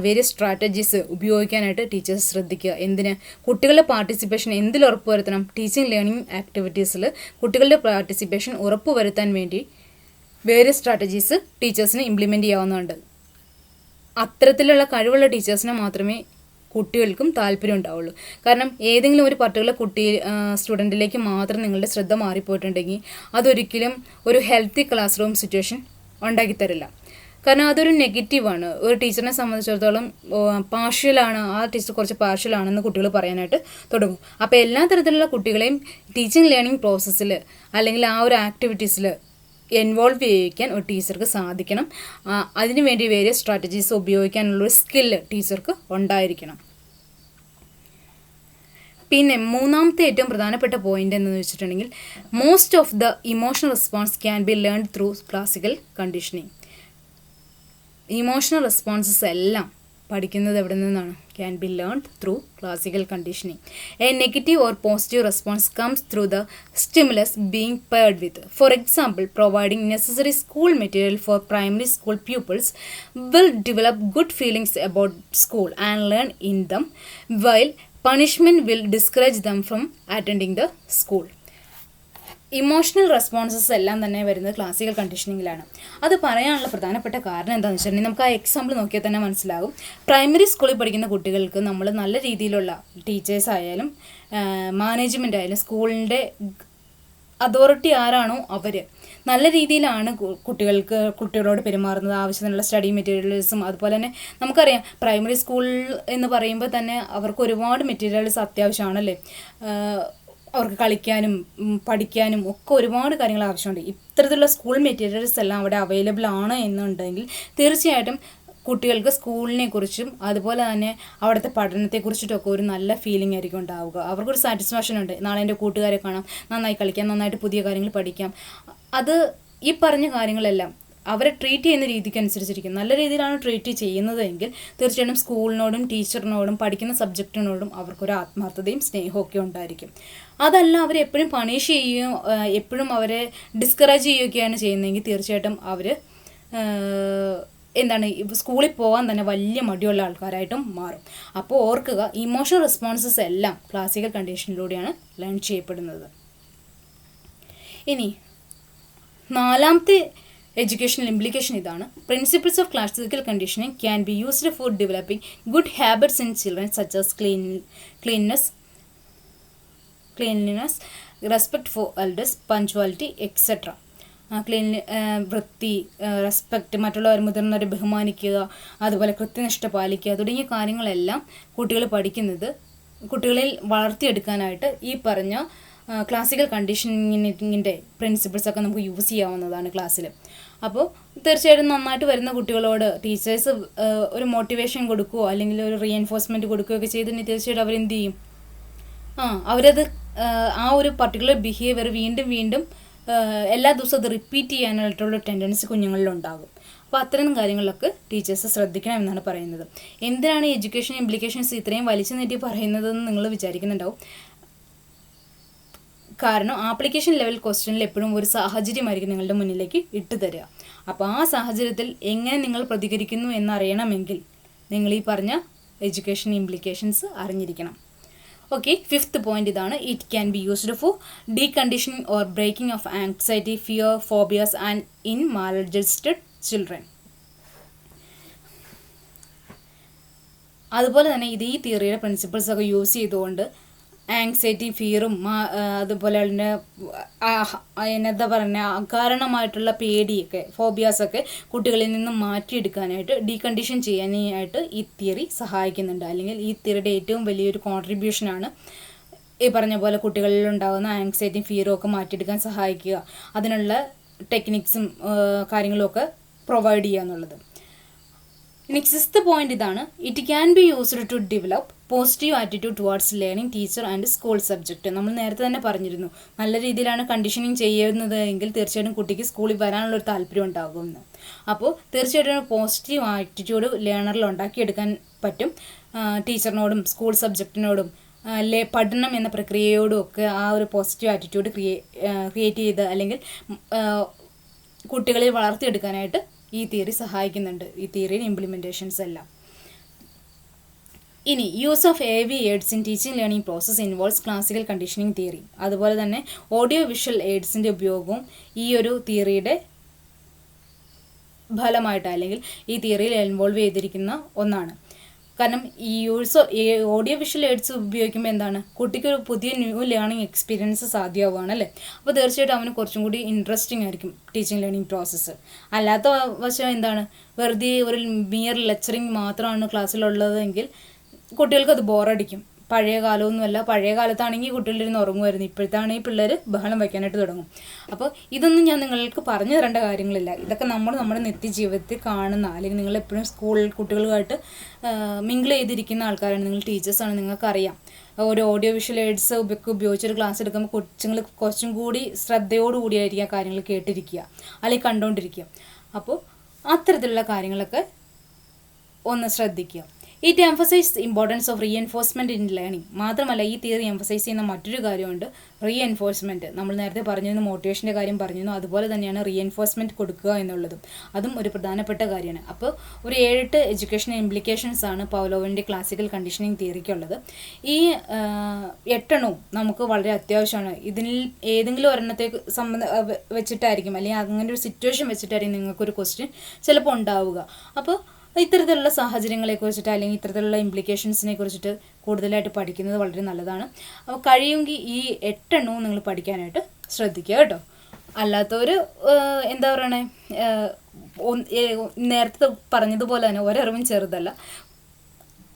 വേരിയസ് സ്ട്രാറ്റജീസ് ഉപയോഗിക്കാനായിട്ട് ടീച്ചേഴ്സ് ശ്രദ്ധിക്കുക. എന്തിന്, കുട്ടികളുടെ പാർട്ടിസിപ്പേഷൻ എന്തിൽ ഉറപ്പുവരുത്തണം, ടീച്ചിങ് ലേണിംഗ് ആക്ടിവിറ്റീസിൽ കുട്ടികളുടെ പാർട്ടിസിപ്പേഷൻ ഉറപ്പുവരുത്താൻ വേണ്ടി വേരിയസ് സ്ട്രാറ്റജീസ് ടീച്ചേഴ്സിന് ഇംപ്ലിമെൻറ്റ് ചെയ്യാവുന്നതുണ്ട്. അത്തരത്തിലുള്ള കഴിവുള്ള ടീച്ചേഴ്സിനെ മാത്രമേ കുട്ടികൾക്കും താല്പര്യം ഉണ്ടാവുള്ളൂ. കാരണം ഏതെങ്കിലും ഒരു പർട്ടിക്കുലർ സ്റ്റുഡൻറ്റിലേക്ക് മാത്രം നിങ്ങളുടെ ശ്രദ്ധ മാറിപ്പോയിട്ടുണ്ടെങ്കിൽ അതൊരിക്കലും ഒരു ഹെൽത്തി ക്ലാസ് റൂം സിറ്റുവേഷൻ ഉണ്ടാക്കിത്തരില്ല. കാരണം അതൊരു നെഗറ്റീവാണ്. ഒരു ടീച്ചറിനെ സംബന്ധിച്ചിടത്തോളം പാർഷ്യലാണ്, ആ ടീച്ചർ കുറച്ച് പാർഷ്യലാണെന്ന് കുട്ടികൾ പറയാനായിട്ട് തുടങ്ങും. അപ്പോൾ എല്ലാ തരത്തിലുള്ള കുട്ടികളെയും ടീച്ചിങ് ലേണിംഗ് പ്രോസസ്സിൽ അല്ലെങ്കിൽ ആ ഒരു ആക്ടിവിറ്റീസിൽ ഇൻവോൾവ് ചെയ്യിക്കാൻ ഒരു ടീച്ചർക്ക് സാധിക്കണം. അതിനുവേണ്ടി വേരിയസ് സ്ട്രാറ്റജീസ് ഉപയോഗിക്കാനുള്ളൊരു സ്കില്ല് ടീച്ചർക്ക് ഉണ്ടായിരിക്കണം. പിന്നെ മൂന്നാമത്തെ ഏറ്റവും പ്രധാനപ്പെട്ട പോയിന്റ് എന്ന് വെച്ചിട്ടുണ്ടെങ്കിൽ most of the emotional response can be learn through classical conditioning. Emotional responses എല്ലാം പഠിക്കുന്നത് എവിടെ നിന്നാണ്, can be learned through classical conditioning. A negative or positive response comes through the stimulus being paired with. For example, providing necessary school material for primary school pupils will develop good feelings about school and learn in them, while punishment will discourage them from attending the school. Emotional responses എല്ലാം തന്നെ വരുന്നത് classical കണ്ടീഷനിങ്ങിലാണ്. അത് പറയാനുള്ള പ്രധാനപ്പെട്ട കാരണം എന്താണെന്ന് വെച്ചിട്ടുണ്ടെങ്കിൽ നമുക്ക് ആ എക്സാമ്പിൾ നോക്കിയാൽ തന്നെ മനസ്സിലാകും. പ്രൈമറി സ്കൂളിൽ പഠിക്കുന്ന കുട്ടികൾക്ക് നമ്മൾ നല്ല രീതിയിലുള്ള ടീച്ചേഴ്സ് ആയാലും മാനേജ്മെൻ്റ് ആയാലും സ്കൂളിൻ്റെ അതോറിറ്റി ആരാണോ അവർ നല്ല രീതിയിലാണ് കുട്ടികളോട് പെരുമാറുന്നത്. ആവശ്യത്തിനുള്ള സ്റ്റഡി മെറ്റീരിയൽസും അതുപോലെ തന്നെ നമുക്കറിയാം പ്രൈമറി സ്കൂൾ എന്ന് പറയുമ്പോൾ തന്നെ അവർക്ക് ഒരുപാട് മെറ്റീരിയൽസ് അത്യാവശ്യമാണല്ലേ. അവർക്ക് കളിക്കാനും പഠിക്കാനും ഒക്കെ ഒരുപാട് കാര്യങ്ങൾ ആവശ്യമുണ്ട്. ഇത്തരത്തിലുള്ള സ്കൂൾ മെറ്റീരിയൽസ് എല്ലാം അവിടെ അവൈലബിൾ ആണ് എന്നുണ്ടെങ്കിൽ തീർച്ചയായിട്ടും കുട്ടികൾക്ക് സ്കൂളിനെ കുറിച്ചും അതുപോലെ തന്നെ അവിടുത്തെ പഠനത്തെക്കുറിച്ചിട്ടൊക്കെ ഒരു നല്ല ഫീലിംഗ് ആയിരിക്കും ഉണ്ടാവുക. അവർക്കൊരു സാറ്റിസ്ഫാക്ഷൻ ഉണ്ട്, നാളെ എൻ്റെ കൂട്ടുകാരെ കാണാം, നന്നായി കളിക്കാം, നന്നായിട്ട് പുതിയ കാര്യങ്ങൾ പഠിക്കാം. അത് ഈ പറഞ്ഞ കാര്യങ്ങളെല്ലാം അവരെ ട്രീറ്റ് ചെയ്യുന്ന രീതിക്ക് അനുസരിച്ചിരിക്കും. നല്ല രീതിയിലാണ് ട്രീറ്റ് ചെയ്യുന്നതെങ്കിൽ തീർച്ചയായിട്ടും സ്കൂളിനോടും ടീച്ചറിനോടും പഠിക്കുന്ന സബ്ജക്റ്റിനോടും അവർക്കൊരു ആത്മാർത്ഥതയും സ്നേഹമൊക്കെ ഉണ്ടായിരിക്കും. അതല്ല അവരെ എപ്പോഴും പണിഷ് ചെയ്യുകയോ എപ്പോഴും അവരെ ഡിസ്കറേജ് ചെയ്യുകയൊക്കെയാണ് ചെയ്യുന്നതെങ്കിൽ തീർച്ചയായിട്ടും അവർ സ്കൂളിൽ പോകാൻ തന്നെ വലിയ മടിയുള്ള ആൾക്കാരായിട്ടും മാറും. അപ്പോൾ ഓർക്കുക, ഇമോഷണൽ റെസ്പോൺസസ് എല്ലാം ക്ലാസിക്കൽ കണ്ടീഷനിലൂടെയാണ് ലേൺ ചെയ്യപ്പെടുന്നത്. ഇനി നാലാമത്തെ എഡ്യൂക്കേഷണൽ ഇംപ്ലിക്കേഷൻ ഇതാണ്. Principles of classical conditioning can be used four developing good habits in children such as cleanliness, respect for elders, punctuality etcetera. വൃത്തി, റെസ്പെക്റ്റ്, മറ്റുള്ളവർ മുതിർന്നവരെ ബഹുമാനിക്കുക, അതുപോലെ കൃത്യനിഷ്ഠ പാലിക്കുക തുടങ്ങിയ കാര്യങ്ങളെല്ലാം കുട്ടികളിൽ വളർത്തിയെടുക്കാനായിട്ട് ഈ പറഞ്ഞ ക്ലാസിക്കൽ കണ്ടീഷനിങ്ങിൻ്റെ പ്രിൻസിപ്പിൾസൊക്കെ നമുക്ക് യൂസ് ചെയ്യാവുന്നതാണ് ക്ലാസ്സിൽ. അപ്പോൾ തീർച്ചയായിട്ടും നന്നായിട്ട് വരുന്ന കുട്ടികളോട് ടീച്ചേഴ്സ് ഒരു മോട്ടിവേഷൻ കൊടുക്കുകയോ അല്ലെങ്കിൽ ഒരു റീഎൻഫോഴ്സ്മെൻറ്റ് കൊടുക്കുകയോ ഒക്കെ ചെയ്തിട്ടുണ്ടെങ്കിൽ തീർച്ചയായിട്ടും അവരെന്ത് ചെയ്യും, അവരത് ആ ഒരു പർട്ടിക്കുലർ ബിഹേവിയർ വീണ്ടും വീണ്ടും എല്ലാ ദിവസവും അത് റിപ്പീറ്റ് ചെയ്യാനായിട്ടുള്ള ടെൻഡൻസി കുഞ്ഞുങ്ങളിലുണ്ടാകും. അപ്പോൾ അത്തരം കാര്യങ്ങളിലൊക്കെ ടീച്ചേഴ്സ് ശ്രദ്ധിക്കണം എന്നാണ് പറയുന്നത്. എന്തിനാണ് എഡ്യൂക്കേഷൻ ഇംപ്ലിക്കേഷൻസ് ഇത്രയും വലിച്ചു നീട്ടി പറയുന്നതെന്ന് നിങ്ങൾ വിചാരിക്കുന്നുണ്ടാവും. കാരണം ആപ്ലിക്കേഷൻ ലെവൽ ക്വസ്റ്റ്യനിൽ എപ്പോഴും ഒരു സാഹചര്യമായിരിക്കും നിങ്ങളുടെ മുന്നിലേക്ക് ഇട്ട് തരിക. അപ്പോൾ ആ സാഹചര്യത്തിൽ എങ്ങനെ നിങ്ങൾ പ്രതികരിക്കുന്നു എന്നറിയണമെങ്കിൽ നിങ്ങൾ ഈ പറഞ്ഞ എഡ്യൂക്കേഷൻ ഇംപ്ലിക്കേഷൻസ് അറിഞ്ഞിരിക്കണം. ഓക്കെ, 5th പോയിന്റ് ഇതാണ്. It can be used for deconditioning or breaking off anxiety, fear, phobias and in maladjusted children. അതുപോലെ തന്നെ ഇത് ഈ തിയറിയുടെ പ്രിൻസിപ്പിൾസൊക്കെ യൂസ് ചെയ്തുകൊണ്ട് ആങ്സൈറ്റി, ഫിയറും അതുപോലെ തന്നെ എന്താ പറയുക അകാരണമായിട്ടുള്ള പേടിയൊക്കെ ഫോബിയാസൊക്കെ കുട്ടികളിൽ നിന്നും മാറ്റിയെടുക്കാനായിട്ട് ഡീകണ്ടീഷൻ ചെയ്യാനായിട്ട് ഈ തിയറി സഹായിക്കുന്നുണ്ട്. അല്ലെങ്കിൽ ഈ തിയറിയുടെ ഏറ്റവും വലിയൊരു കോൺട്രിബ്യൂഷനാണ് ഈ പറഞ്ഞ പോലെ കുട്ടികളിൽ ഉണ്ടാകുന്ന ആങ്സൈറ്റിയും ഫിയറും ഒക്കെ മാറ്റിയെടുക്കാൻ സഹായിക്കുക, അതിനുള്ള ടെക്നിക്സും കാര്യങ്ങളും ഒക്കെ പ്രൊവൈഡ് ചെയ്യുക എന്നുള്ളത്. ഇനി 6th പോയിന്റ് ഇതാണ്. It can be used to develop positive attitude towards learning teacher and school subject. നമ്മൾ നേരത്തെ തന്നെ പറഞ്ഞിരുന്നു, നല്ല രീതിയിലാണ് കണ്ടീഷനിങ് ചെയ്യുന്നത് എങ്കിൽ തീർച്ചയായിട്ടും കുട്ടിക്ക് സ്കൂളിൽ വരാനുള്ളൊരു താല്പര്യം ഉണ്ടാകുമെന്ന്. അപ്പോൾ തീർച്ചയായിട്ടും പോസിറ്റീവ് ആറ്റിറ്റ്യൂഡ് ലേണറിൽ ഉണ്ടാക്കിയെടുക്കാൻ പറ്റും. ടീച്ചറിനോടും സ്കൂൾ സബ്ജക്റ്റിനോടും പഠനം എന്ന പ്രക്രിയയോടും ഒക്കെ ആ ഒരു പോസിറ്റീവ് ആറ്റിറ്റ്യൂഡ് ക്രിയേറ്റ് ചെയ്ത് അല്ലെങ്കിൽ കുട്ടികളിൽ വളർത്തിയെടുക്കാനായിട്ട് ഈ തിയറി സഹായിക്കുന്നുണ്ട്. ഈ തിയറിയുടെ ഇംപ്ലിമെൻറ്റേഷൻസ് എല്ലാം. ഇനി use of AV AIDS in teaching learning process involves classical conditioning theory. അതുപോലെ തന്നെ ഓഡിയോ വിഷ്വൽ എയ്ഡ്സിൻ്റെ ഉപയോഗവും ഈ ഒരു തിയറിയുടെ ഫലമായിട്ട് അല്ലെങ്കിൽ ഈ തിയറിയിൽ ഇൻവോൾവ് ചെയ്തിരിക്കുന്ന ഒന്നാണ്. കാരണം ഈ ഓഡിയോ വിഷ്വൽ എയ്ഡ്സ് ഉപയോഗിക്കുമ്പോൾ എന്താണ്, കുട്ടിക്കൊരു പുതിയ ന്യൂ ലേണിംഗ് എക്സ്പീരിയൻസ് സാധ്യമാവുകയാണ് അല്ലേ. അപ്പോൾ തീർച്ചയായിട്ടും അവന് കുറച്ചും കൂടി ഇൻട്രസ്റ്റിംഗ് ആയിരിക്കും ടീച്ചിങ് ലേണിംഗ് പ്രോസസ്സ്. അല്ലാത്ത വശം എന്താണ്, വെറുതെ ഒരു മിയർ ലെക്ചറിങ് മാത്രമാണ് ക്ലാസ്സിലുള്ളതെങ്കിൽ കുട്ടികൾക്കത് ബോറടിക്കും. പഴയ കാലമൊന്നുമല്ല, പഴയ കാലത്താണെങ്കിൽ കുട്ടികളിരുന്ന് ഉറങ്ങുമായിരുന്നു, ഇപ്പോഴത്താണെങ്കിൽ പിള്ളേർ ബഹളം വയ്ക്കാനായിട്ട് തുടങ്ങും. അപ്പോൾ ഇതൊന്നും ഞാൻ നിങ്ങൾക്ക് പറഞ്ഞു തരേണ്ട കാര്യങ്ങളില്ല. ഇതൊക്കെ നമ്മുടെ നിത്യജീവിതത്തിൽ കാണുന്ന അല്ലെങ്കിൽ നിങ്ങൾ എപ്പോഴും സ്കൂളിൽ കുട്ടികളുമായിട്ട് മിങ്കിൾ ചെയ്തിരിക്കുന്ന ആൾക്കാരാണ്, നിങ്ങൾ ടീച്ചേഴ്സാണ്, നിങ്ങൾക്കറിയാം. ഒരു ഓഡിയോ വിഷ്വൽ എയ്ഡ്സ് ഉപയോഗിച്ചൊരു ക്ലാസ് എടുക്കുമ്പോൾ കൊച്ചുങ്ങൾ കുറച്ചും കൂടി ശ്രദ്ധയോടുകൂടിയായിരിക്കും ആ കാര്യങ്ങൾ കേട്ടിരിക്കുക അല്ലെങ്കിൽ കണ്ടുകൊണ്ടിരിക്കുക. അപ്പോൾ അത്തരത്തിലുള്ള കാര്യങ്ങളൊക്കെ ഒന്ന് ശ്രദ്ധിക്കുക. It emphasise importance of reinforcement in learning. മാത്രമല്ല ഈ തിയറി എംഫസൈസ് ചെയ്യുന്ന മറ്റൊരു കാര്യമുണ്ട്, റീഎൻഫോഴ്സ്മെൻറ്റ്. നമ്മൾ നേരത്തെ പറഞ്ഞിരുന്നു, മോട്ടിവേഷൻ്റെ കാര്യം പറഞ്ഞിരുന്നു, അതുപോലെ തന്നെയാണ് റീഎൻഫോഴ്സ്മെൻറ്റ് കൊടുക്കുക എന്നുള്ളതും. അതും ഒരു പ്രധാനപ്പെട്ട കാര്യമാണ്. അപ്പോൾ ഒരു 7 എഡ്യൂക്കേഷൻ ഇംപ്ലിക്കേഷൻസ് ആണ് പവലോവിൻ്റെ ക്ലാസിക്കൽ കണ്ടീഷനിങ് തിയറിക്കുള്ളത്. ഈ 8 നമുക്ക് വളരെ അത്യാവശ്യമാണ്. ഇതിൽ ഏതെങ്കിലും ഒരെണ്ണത്തെ വെച്ചിട്ടായിരിക്കും അല്ലെങ്കിൽ അങ്ങനെ ഒരു സിറ്റുവേഷൻ വെച്ചിട്ടായിരിക്കും നിങ്ങൾക്കൊരു ക്വസ്റ്റ്യൻ ചിലപ്പോൾ ഉണ്ടാവുക. അപ്പോൾ ഇത്തരത്തിലുള്ള സാഹചര്യങ്ങളെക്കുറിച്ചിട്ട് അല്ലെങ്കിൽ ഇത്തരത്തിലുള്ള ഇംപ്ലിക്കേഷൻസിനെ കുറിച്ചിട്ട് കൂടുതലായിട്ട് പഠിക്കുന്നത് വളരെ നല്ലതാണ്. അപ്പോൾ കഴിയുമെങ്കിൽ ഈ 8 നിങ്ങൾ പഠിക്കാനായിട്ട് ശ്രദ്ധിക്കുക കേട്ടോ. അല്ലാത്തവർ എന്താ പറയണേ, നേരത്തെ പറഞ്ഞതുപോലെ തന്നെ ഒരറിവും ചെറുതല്ല.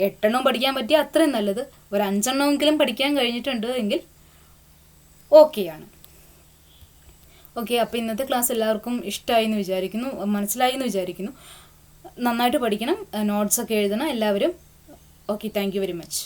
8 പഠിക്കാൻ പറ്റിയാൽ അത്രയും നല്ലത്. ഒരു 5 പഠിക്കാൻ കഴിഞ്ഞിട്ടുണ്ട് എങ്കിൽ ഓക്കെയാണ്. ഓക്കെ, അപ്പോൾ ഇന്നത്തെ ക്ലാസ് എല്ലാവർക്കും ഇഷ്ടമായി എന്ന് വിചാരിക്കുന്നു, മനസ്സിലായി എന്ന് വിചാരിക്കുന്നു. നന്നായിട്ട് പഠിക്കണം, നോട്ട്സൊക്കെ എഴുതണം എല്ലാവരും. Okay, thank you very much.